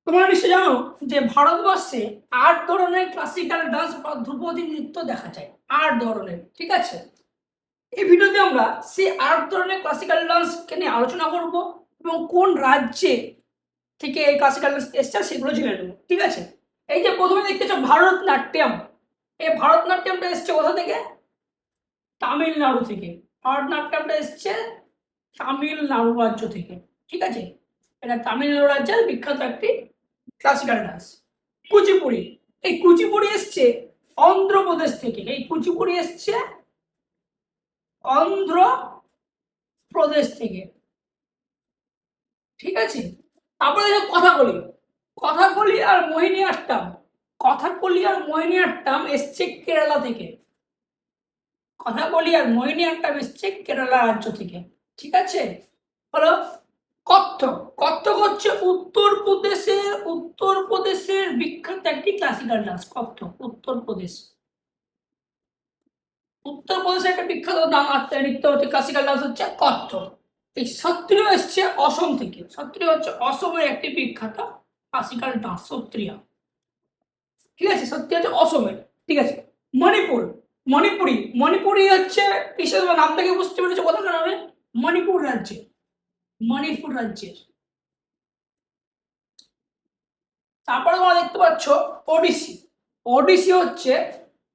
তোমরা নিশ্চয় জানো যে ভারতবর্ষে 8 ধরনের ক্লাসিক্যাল ডান্স বা ধ্রুপদী নৃত্য দেখা যায়। 8 ধরনের, ঠিক আছে। এই ভিডিওতে আমরা সেই 8 ধরনের ক্লাসিক্যাল ডান্সকে নিয়ে আলোচনা করব এবং কোন রাজ্যে থেকে এই ক্লাসিক্যাল ডান্স এসছে সেগুলো জেনে নেব, ঠিক আছে। এই যে প্রথমে দেখতেছ ভারতনাট্যম, এই ভারতনাট্যমটা এসছে কোথা থেকে? তামিলনাড়ু থেকে। ভারতনাট্যমটা এসছে তামিলনাড়ু রাজ্য থেকে, ঠিক আছে। এটা তামিলনাড়ু রাজ্যের বিখ্যাত একটি ক্লাসিক্যাল ডান্স। কুচিপুড়ি, এই কুচিপুড়ি এসছে অন্ধ্রপ্রদেশ থেকে। এই কুচিপুড়ি এসছে অন্ধ্রপ্রদেশ থেকে, ঠিক আছে। তারপরে কথাকলি, কথাকলি আর মোহিনীআট্টম, কথাকলি আর মোহিনীআট্টম এসছে কেরালা থেকে। কথাকলি আর মোহিনীআট্টম এসছে কেরালা রাজ্য থেকে, ঠিক আছে। হলো কত্থক, কত্থক হচ্ছে উত্তরপ্রদেশের বিখ্যাত একটি ক্লাসিক্যাল ডান্স। কত্থক উত্তরপ্রদেশের একটা বিখ্যাত নৃত্য হচ্ছে ক্লাসিক্যাল ডান্স হচ্ছে কত্থক। এই সত্রিয় এসছে অসম থেকে। সত্রিয় হচ্ছে অসমের একটি বিখ্যাত ক্লাসিক্যাল ডান্স, সত্রিয়া, ঠিক আছে। সত্রিয়া হচ্ছে অসমের, ঠিক আছে। মণিপুর, মণিপুরি হচ্ছে বিশেষ নাম থেকে বুঝতে পেরেছে কোথাকার হবে? মণিপুর রাজ্যে, মণিপুর রাজ্যের। তারপরে তোমরা দেখতে পাচ্ছ ওডিসি, ওডিসি হচ্ছে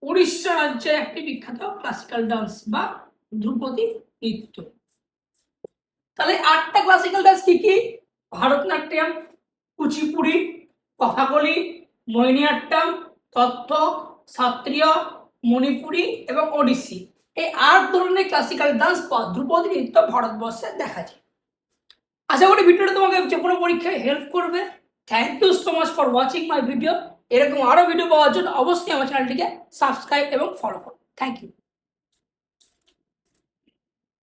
উড়িষ্যা রাজ্যের একটি বিখ্যাত ক্লাসিক্যাল ডান্স বা ধ্রুপদী নৃত্য। তাহলে 8টা ক্লাসিক্যাল ডান্স কি কি? ভারতনাট্যম, কুচিপুড়ি, কথাকলি, মোহিনীআট্টম, কত্থক, সত্রিয়, মণিপুরি এবং ওডিসি। এই 8 ধরনের ক্লাসিক্যাল ডান্স বা ধ্রুপদী নৃত্য ভারতবর্ষে দেখা যায়। আশা করি ভিডিওটা তোমাকে যে কোনো পরীক্ষায় হেল্প করবে। Thank you so much for watching my video. এরকম আরো ভিডিও পাওয়ার জন্য অবশ্যই আমার চ্যানেলটিকে সাবস্ক্রাইব এবং ফলো করো। Thank you.